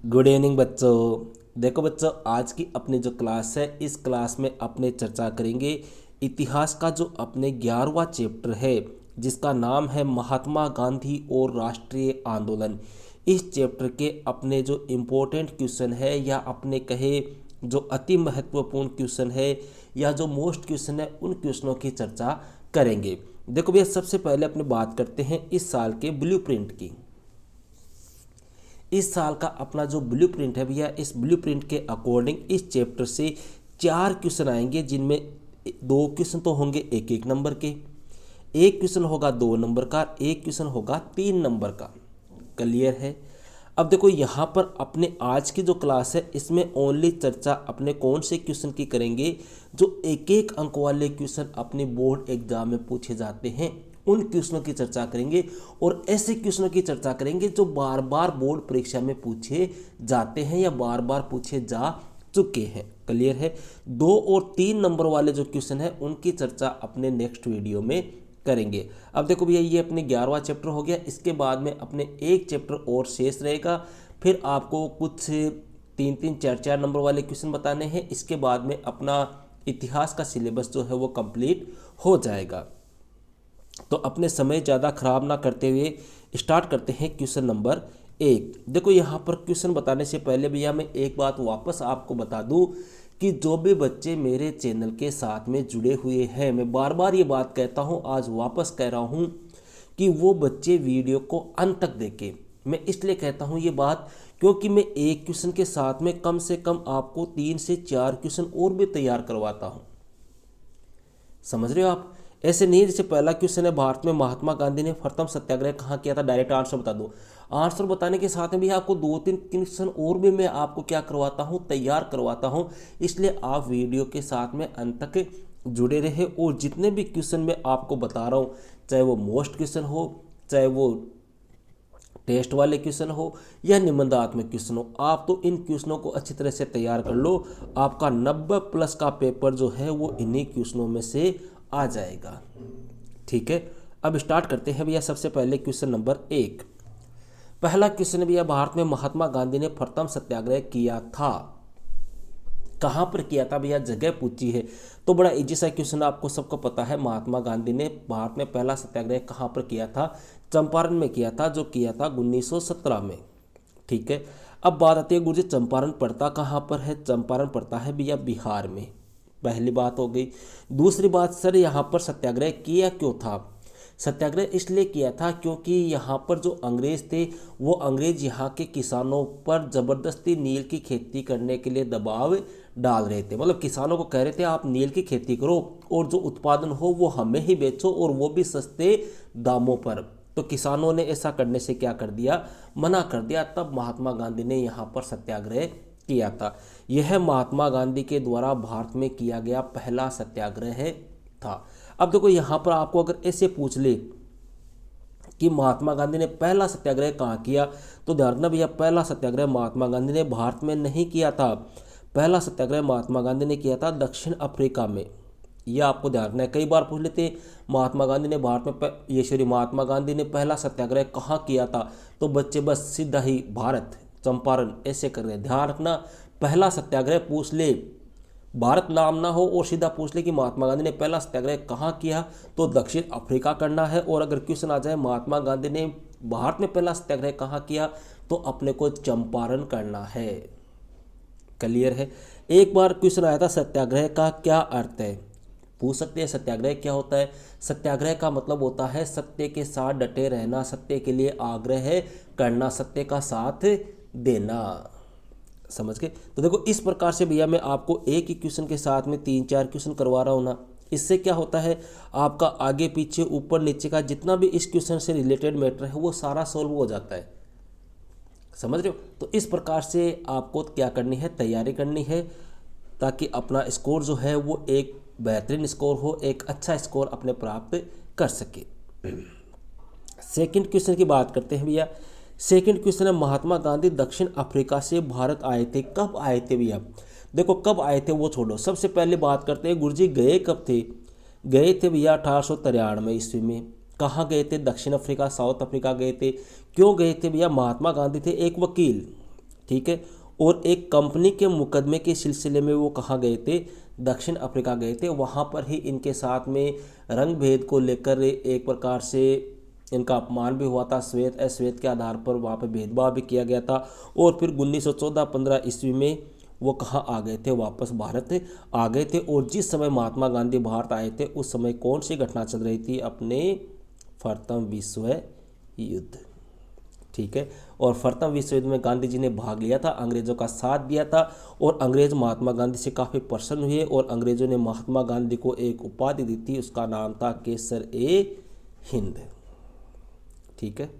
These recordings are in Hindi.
गुड इवनिंग बच्चों। देखो बच्चों, आज की अपनी जो क्लास है, इस क्लास में अपने चर्चा करेंगे इतिहास का जो अपने 11वां चैप्टर है, जिसका नाम है महात्मा गांधी और राष्ट्रीय आंदोलन। इस चैप्टर के अपने जो इम्पोर्टेंट क्वेश्चन है, या अपने कहे जो अति महत्वपूर्ण क्वेश्चन है, या जो मोस्ट क्वेश्चन है, उन क्वेश्चनों की चर्चा करेंगे। देखो भैया, सबसे पहले अपने बात करते हैं इस साल के ब्लूप्रिंट की। इस साल का अपना जो ब्लूप्रिंट है भैया, इस ब्लूप्रिंट के अकॉर्डिंग इस चैप्टर से 4 क्वेश्चन आएंगे, जिनमें 2 क्वेश्चन तो होंगे 1-1 नंबर के, एक क्वेश्चन होगा 2 नंबर का, एक क्वेश्चन होगा 3 नंबर का। क्लियर है। अब देखो यहाँ पर अपने आज की जो क्लास है, इसमें ओनली चर्चा अपने कौन से क्वेश्चन की करेंगे, जो 1-1 अंक वाले क्वेश्चन अपने बोर्ड एग्जाम में पूछे जाते हैं, उन क्वेश्चनों की चर्चा करेंगे। और ऐसे क्वेश्चनों की चर्चा करेंगे जो बार बार बोर्ड परीक्षा में पूछे जाते हैं या बार बार पूछे जा चुके हैं। क्लियर है। 2 और 3 नंबर वाले जो क्वेश्चन है, उनकी चर्चा अपने नेक्स्ट वीडियो में करेंगे। अब देखो भैया, ये अपने 11वां चैप्टर हो गया। इसके बाद में अपने एक चैप्टर और शेष रहेगा। फिर आपको कुछ 3-3, 4-4 नंबर वाले क्वेश्चन बताने हैं। इसके बाद में अपना इतिहास का सिलेबस जो है वो कंप्लीट हो जाएगा। तो अपने समय ज़्यादा खराब ना करते हुए स्टार्ट करते हैं क्वेश्चन नंबर 1। देखो यहाँ पर क्वेश्चन बताने से पहले भैया मैं एक बात वापस आपको बता दूं कि जो भी बच्चे मेरे चैनल के साथ में जुड़े हुए हैं, मैं बार बार ये बात कहता हूँ, आज वापस कह रहा हूँ कि वो बच्चे वीडियो को अंत तक देखें। मैं इसलिए कहता हूँ ये बात, क्योंकि मैं एक क्वेश्चन के साथ में कम से कम आपको 3 से 4 क्वेश्चन और भी तैयार करवाता हूँ। समझ रहे हो आप। ऐसे नहीं जैसे पहला क्वेश्चन है, भारत में महात्मा गांधी ने प्रथम सत्याग्रह कहाँ किया था, डायरेक्ट आंसर बता दो। आंसर बताने के साथ में भी आपको 2-3 क्वेश्चन और भी मैं आपको क्या करवाता हूँ, तैयार करवाता हूँ। इसलिए आप वीडियो के साथ में अंत तक जुड़े रहे। और जितने भी क्वेश्चन मैं आपको बता रहा हूँ, चाहे वो मोस्ट क्वेश्चन हो, चाहे वो टेस्ट वाले क्वेश्चन हो, या निबंधात्मक क्वेश्चन हो, आप तो इन क्वेश्चनों को अच्छी तरह से तैयार कर लो। आपका 90+ का पेपर जो है वो इन्हीं क्वेश्चनों में से आ जाएगा। ठीक है। अब स्टार्ट करते हैं भैया। सबसे पहले क्वेश्चन नंबर 1। पहला क्वेश्चन भैया, भारत में महात्मा गांधी ने प्रथम सत्याग्रह किया था, कहाँ पर किया था भैया, जगह पूछी है। तो बड़ा इजी सा क्वेश्चन, आपको सबको पता है। महात्मा गांधी ने भारत में पहला सत्याग्रह कहाँ पर किया था, चंपारण में किया था, जो किया था 1917 में। ठीक है। अब बात आती है गुरुजी, चंपारण पड़ता कहाँ पर है। चंपारण पड़ता है भैया बिहार में। पहली बात हो गई। दूसरी बात, सर यहाँ पर सत्याग्रह किया क्यों था। सत्याग्रह इसलिए किया था क्योंकि यहाँ पर जो अंग्रेज थे, वो अंग्रेज यहाँ के किसानों पर ज़बरदस्ती नील की खेती करने के लिए दबाव डाल रहे थे। मतलब किसानों को कह रहे थे आप नील की खेती करो और जो उत्पादन हो वो हमें ही बेचो, और वो भी सस्ते दामों पर। तो किसानों ने ऐसा करने से क्या कर दिया, मना कर दिया। तब महात्मा गांधी ने यहाँ पर सत्याग्रह किया था। यह महात्मा गांधी के द्वारा भारत में किया गया पहला सत्याग्रह था। अब देखो यहाँ पर आपको अगर ऐसे पूछ ले कि महात्मा गांधी ने पहला सत्याग्रह कहाँ किया, तो ध्यान रखना भैया, पहला सत्याग्रह महात्मा गांधी ने भारत में नहीं किया था। पहला सत्याग्रह महात्मा गांधी ने किया था दक्षिण अफ्रीका में। यह आपको ध्यान रखना है। कई बार पूछ लेते महात्मा गांधी ने भारत में महात्मा गांधी ने पहला सत्याग्रह कहाँ किया था, तो बच्चे बस सीधा ही भारत, चंपारण ऐसे कर रहे हैं। ध्यान रखना, पहला सत्याग्रह पूछ ले, भारत नाम ना हो और सीधा पूछ ले कि महात्मा गांधी ने पहला सत्याग्रह कहाँ किया, तो दक्षिण अफ्रीका करना है। और अगर क्वेश्चन आ जाए महात्मा गांधी ने भारत में पहला सत्याग्रह कहाँ किया, तो अपने को चंपारण करना है। क्लियर है। एक बार क्वेश्चन आया था सत्याग्रह का क्या अर्थ है, पूछ सकते हैं सत्याग्रह क्या होता है। सत्याग्रह का मतलब होता है सत्य के साथ डटे रहना, सत्य के लिए आग्रह करना, सत्य का साथ देना। समझ गए। तो देखो इस प्रकार से भैया मैं आपको एक ही क्वेश्चन के साथ में 3-4 क्वेश्चन करवा रहा हूँ ना। इससे क्या होता है, आपका आगे पीछे ऊपर नीचे का जितना भी इस क्वेश्चन से रिलेटेड मैटर है वो सारा सॉल्व हो जाता है। समझ रहे हो। तो इस प्रकार से आपको क्या करनी है, तैयारी करनी है, ताकि अपना स्कोर जो है वो एक बेहतरीन स्कोर हो, एक अच्छा स्कोर अपने प्राप्त कर सके। सेकंड क्वेश्चन की बात करते हैं भैया। सेकंड क्वेश्चन है, महात्मा गांधी दक्षिण अफ्रीका से भारत आए थे, कब आए थे भैया। देखो कब आए थे वो छोड़ो, सबसे पहले बात करते हैं गुरुजी गए कब थे। गए थे भैया 1893 ईस्वी में। कहाँ गए थे, दक्षिण अफ्रीका, साउथ अफ्रीका गए थे। क्यों गए थे भैया, महात्मा गांधी थे एक वकील। ठीक है। और एक कंपनी के मुकदमे के सिलसिले में वो कहाँ गए थे, दक्षिण अफ्रीका गए थे। वहाँ पर ही इनके साथ में रंग भेद को लेकर एक प्रकार से इनका अपमान भी हुआ था, श्वेत अश्वेत के आधार पर वहाँ पर भेदभाव भी किया गया था। और फिर 1914-15 ईस्वी में वो कहाँ आ गए थे, वापस भारत आ गए थे। और जिस समय महात्मा गांधी भारत आए थे उस समय कौन सी घटना चल रही थी, अपने प्रथम विश्व युद्ध, ठीक है। और प्रथम विश्व युद्ध में गांधी जी ने भाग लिया था, अंग्रेज़ों का साथ दिया था और अंग्रेज़ महात्मा गांधी से काफ़ी प्रसन्न हुए और अंग्रेज़ों ने महात्मा गांधी को एक उपाधि दी थी, उसका नाम था केसर ए हिंद, ठीक है।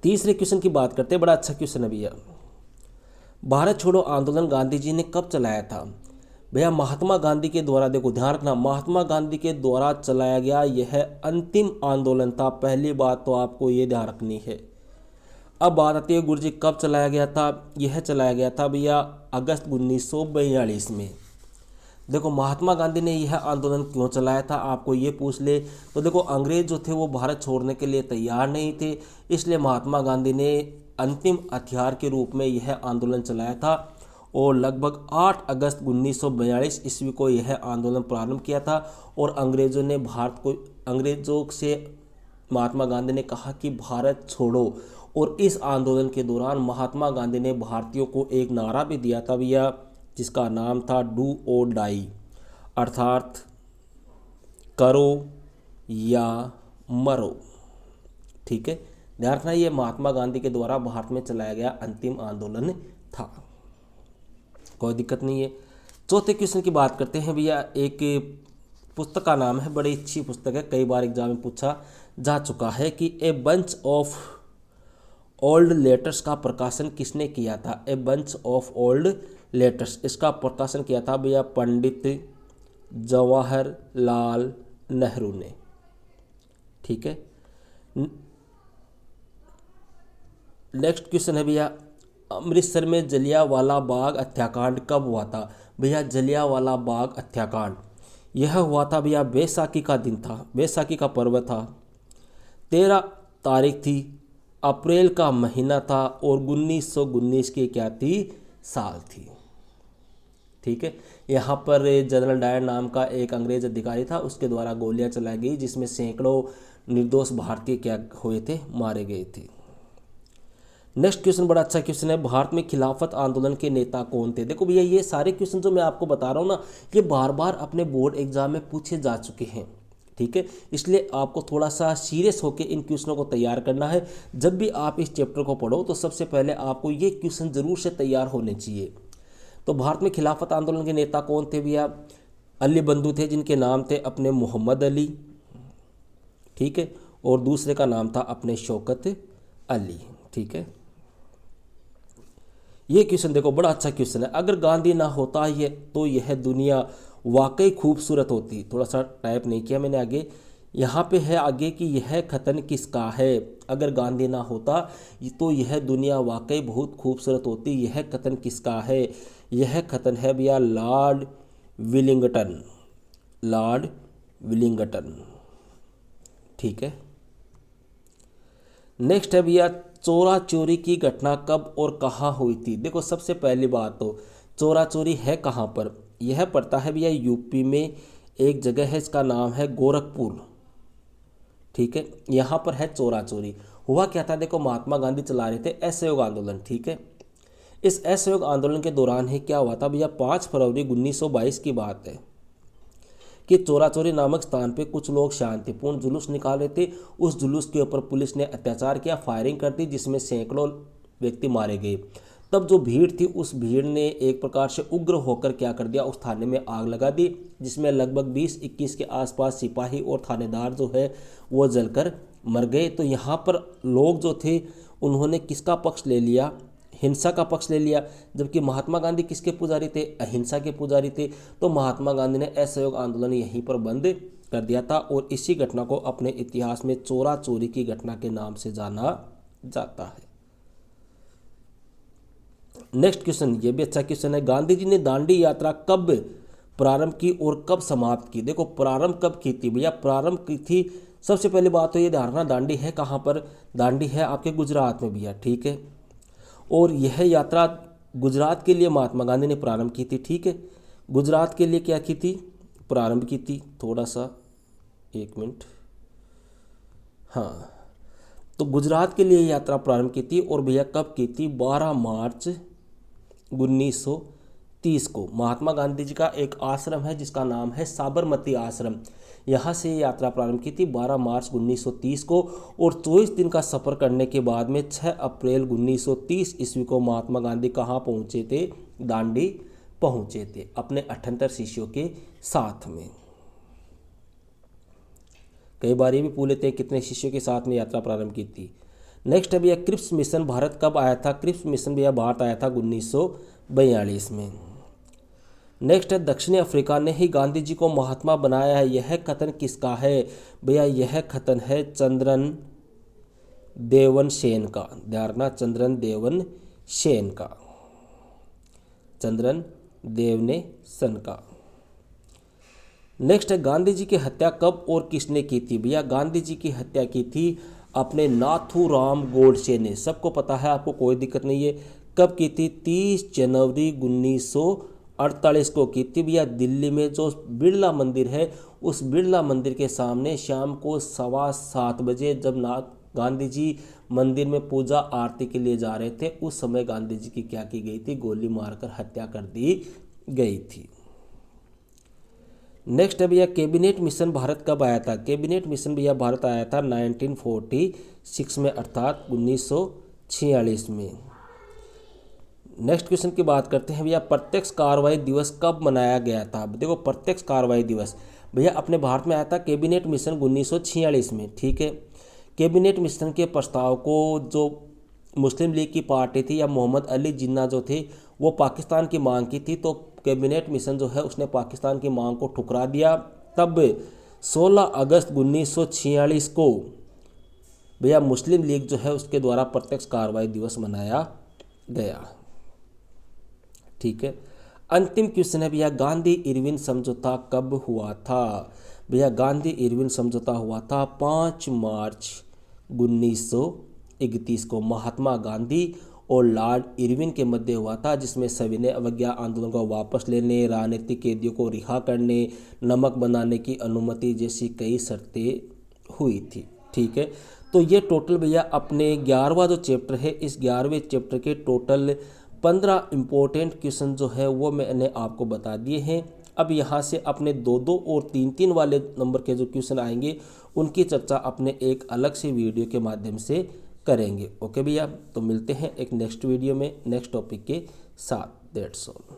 तीसरे क्वेश्चन की बात करते हैं, बड़ा अच्छा क्वेश्चन है भैया। भारत छोड़ो आंदोलन गांधी जी ने कब चलाया था? भैया महात्मा गांधी के द्वारा, देखो ध्यान रखना, महात्मा गांधी के द्वारा चलाया गया यह अंतिम आंदोलन था। पहली बात तो आपको ये ध्यान रखनी है। अब बात आती है गुरु जी कब चलाया गया था? यह चलाया गया था भैया अगस्त 1942 में। देखो महात्मा गांधी ने यह आंदोलन क्यों चलाया था, आपको ये पूछ ले तो देखो अंग्रेज जो थे वो भारत छोड़ने के लिए तैयार नहीं थे, इसलिए महात्मा गांधी ने अंतिम हथियार के रूप में यह आंदोलन चलाया था। और लगभग 8 अगस्त 1942 ईस्वी को यह आंदोलन प्रारंभ किया था। और अंग्रेज़ों से महात्मा गांधी ने कहा कि भारत छोड़ो। और इस आंदोलन के दौरान महात्मा गांधी ने भारतीयों को एक नारा भी दिया था भैया, जिसका नाम था डू और डाई, अर्थात करो या मरो, ठीक है। ध्यान रखना ये महात्मा गांधी के द्वारा भारत में चलाया गया अंतिम आंदोलन था, कोई दिक्कत नहीं है। चौथे क्वेश्चन की बात करते हैं भैया। एक पुस्तक का नाम है, बड़ी अच्छी पुस्तक है, कई बार एग्जाम में पूछा जा चुका है कि a bunch of old letters का प्रकाशन किसने किया था? A bunch of old letters, इसका प्रकाशन किया था भैया पंडित जवाहरलाल नेहरू ने, ठीक है। नेक्स्ट क्वेश्चन है भैया, अमृतसर में जलियांवाला बाग हत्याकांड कब हुआ था? भैया जलियांवाला बाग हत्याकांड यह हुआ था भैया बैसाखी का दिन था, बैसाखी का पर्व था, 13 तारीख थी, अप्रैल का महीना था और 1919 की क्या थी, साल थी, ठीक है। यहाँ पर जनरल डायर नाम का एक अंग्रेज अधिकारी था, उसके द्वारा गोलियां चलाई गई जिसमें सैकड़ों निर्दोष भारतीय क्या हुए थे, मारे गए थे। नेक्स्ट क्वेश्चन बड़ा अच्छा क्वेश्चन है, भारत में खिलाफत आंदोलन के नेता कौन थे? देखो भैया ये सारे क्वेश्चन जो मैं आपको बता रहा हूँ ना, ये बार बार अपने बोर्ड एग्जाम में पूछे जा चुके हैं, ठीक है। इसलिए आपको थोड़ा सा सीरियस होकर इन क्वेश्चनों को तैयार करना है। जब भी आप इस चैप्टर को पढ़ो तो सबसे पहले आपको ये क्वेश्चन जरूर से तैयार होने चाहिए। तो भारत में खिलाफत आंदोलन के नेता कौन थे भैया? अली बंधु थे, जिनके नाम थे अपने मोहम्मद अली, ठीक है, और दूसरे का नाम था अपने शौकत अली, ठीक है। ये क्वेश्चन देखो बड़ा अच्छा क्वेश्चन है, अगर गांधी ना होता ये तो यह दुनिया वाकई खूबसूरत होती। थोड़ा सा टाइप नहीं किया मैंने आगे, यहाँ पे है आगे कि यह कथन किसका है? अगर गांधी ना होता तो यह दुनिया वाकई बहुत खूबसूरत होती, यह कथन किसका है? यह कथन है भैया लॉर्ड विलिंगटन, लॉर्ड विलिंगटन, ठीक है। नेक्स्ट है भैया चोरा चोरी की घटना कब और कहाँ हुई थी? देखो सबसे पहली बात तो चोरा चोरी है कहाँ पर? यह पड़ता है भैया यूपी में एक जगह है, इसका नाम है गोरखपुर, ठीक है। यहाँ पर है चोरा चोरी। हुआ क्या था, देखो महात्मा गांधी चला रहे थे असहयोग आंदोलन, ठीक है। इस असहयोग आंदोलन के दौरान ही क्या हुआ था भैया, 5 फरवरी 1922 की बात है कि चोरा चोरी नामक स्थान पे कुछ लोग शांतिपूर्ण जुलूस निकाल रहे थे। उस जुलूस के ऊपर पुलिस ने अत्याचार किया, फायरिंग कर दी, जिसमें सैकड़ों व्यक्ति मारे गए। तब जो भीड़ थी उस भीड़ ने एक प्रकार से उग्र होकर क्या कर दिया, उस थाने में आग लगा दी, जिसमें लगभग 20-21 के आसपास सिपाही और थानेदार जो है वो जलकर मर गए। तो यहाँ पर लोग जो थे उन्होंने किसका पक्ष ले लिया, हिंसा का पक्ष ले लिया, जबकि महात्मा गांधी किसके पुजारी थे, अहिंसा के पुजारी थे। तो महात्मा गांधी ने असहयोग आंदोलन यहीं पर बंद कर दिया था और इसी घटना को अपने इतिहास में चोरा चोरी की घटना के नाम से जाना जाता है। नेक्स्ट क्वेश्चन, ये भी अच्छा क्वेश्चन है, गांधी जी ने दांडी यात्रा कब प्रारंभ की और कब समाप्त की? देखो प्रारंभ कब की थी भैया, प्रारंभ की थी, सबसे पहली बात तो ये ध्यान रखना दांडी है कहाँ पर, दांडी है आपके गुजरात में भैया, ठीक है। और यह यात्रा गुजरात के लिए महात्मा गांधी ने प्रारंभ की थी। ठीक है, गुजरात के लिए क्या की थी, प्रारंभ की थी। थोड़ा सा 1 मिनट, हाँ, तो गुजरात के लिए यात्रा प्रारंभ की थी। और भैया कब की थी, 12 मार्च 1930 को। महात्मा गांधी जी का एक आश्रम है जिसका नाम है साबरमती आश्रम, यहाँ से यात्रा प्रारंभ की थी 12 मार्च 1930 को। और 24 दिन का सफ़र करने के बाद में 6 अप्रैल 1930 ईस्वी को महात्मा गांधी कहाँ पहुँचे थे, दांडी पहुँचे थे अपने 78 शिष्यों के साथ में। कई बार ये भी पूछ लेते हैं कितने शिष्यों के साथ में यात्रा प्रारंभ की थी। नेक्स्ट है भैया क्रिप्स मिशन भारत कब आया था। क्रिप्स मिशन भैया भारत आया था 1942 में। नेक्स्ट है दक्षिणी अफ्रीका ने ही गांधी जी को महात्मा बनाया है, यह कथन किसका है भैया, यह कथन है चंद्रन देवन सेन का। ध्यान रखना, चंद्रन देवन सेन का, चंद्रन देवने सन का। नेक्स्ट है गांधी जी की हत्या कब और किसने की थी भैया, गांधी जी की हत्या की थी अपने नाथूराम गोडसे ने। सबको पता है, आपको कोई दिक्कत नहीं है। कब की थी, 30 जनवरी 1948 को की थी भैया। दिल्ली में जो बिरला मंदिर है, उस बिरला मंदिर के सामने शाम को 7:15 बजे जब गांधी जी मंदिर में पूजा आरती के लिए जा रहे थे, उस समय गांधी जी की क्या की गई थी, गोली मारकर हत्या कर दी गई थी। नेक्स्ट है भैया कैबिनेट मिशन भारत कब आया था। कैबिनेट मिशन भैया भारत आया था 1946 में, अर्थात 1946 में। नेक्स्ट क्वेश्चन की बात करते हैं भैया प्रत्यक्ष कार्रवाई दिवस कब मनाया गया था। देखो प्रत्यक्ष कार्रवाई दिवस भैया अपने भारत में आया था कैबिनेट मिशन 1946 में। ठीक है, कैबिनेट मिशन के प्रस्ताव को जो मुस्लिम लीग की पार्टी थी या मोहम्मद अली जिन्ना जो थे, वो पाकिस्तान की मांग की थी, तो कैबिनेट मिशन जो है उसने पाकिस्तान की मांग को ठुकरा दिया। तब 16 अगस्त 1946 को भैया मुस्लिम लीग जो है उसके द्वारा प्रत्यक्ष कार्रवाई दिवस मनाया गया। ठीक है, अंतिम क्वेश्चन है भैया गांधी इरविन समझौता कब हुआ था। भैया गांधी इरविन समझौता हुआ था 5 मार्च 1931 को महात्मा गांधी और लॉर्ड इरविन के मध्य हुआ था, जिसमें सविनय अवज्ञा आंदोलन को वापस लेने, राजनीतिक कैदियों को रिहा करने, नमक बनाने की अनुमति जैसी कई शर्तें हुई थी। ठीक है, तो ये टोटल भैया अपने 11वां जो चैप्टर है, इस 11वें चैप्टर के टोटल 15 इम्पोर्टेंट क्वेश्चन जो है वो मैंने आपको बता दिए हैं। अब यहाँ से अपने 2-2 और 3-3 वाले नंबर के जो क्वेश्चन आएंगे उनकी चर्चा अपने एक अलग से वीडियो के माध्यम से करेंगे। ओके भैया, तो मिलते हैं एक नेक्स्ट वीडियो में नेक्स्ट टॉपिक के साथ। That's all.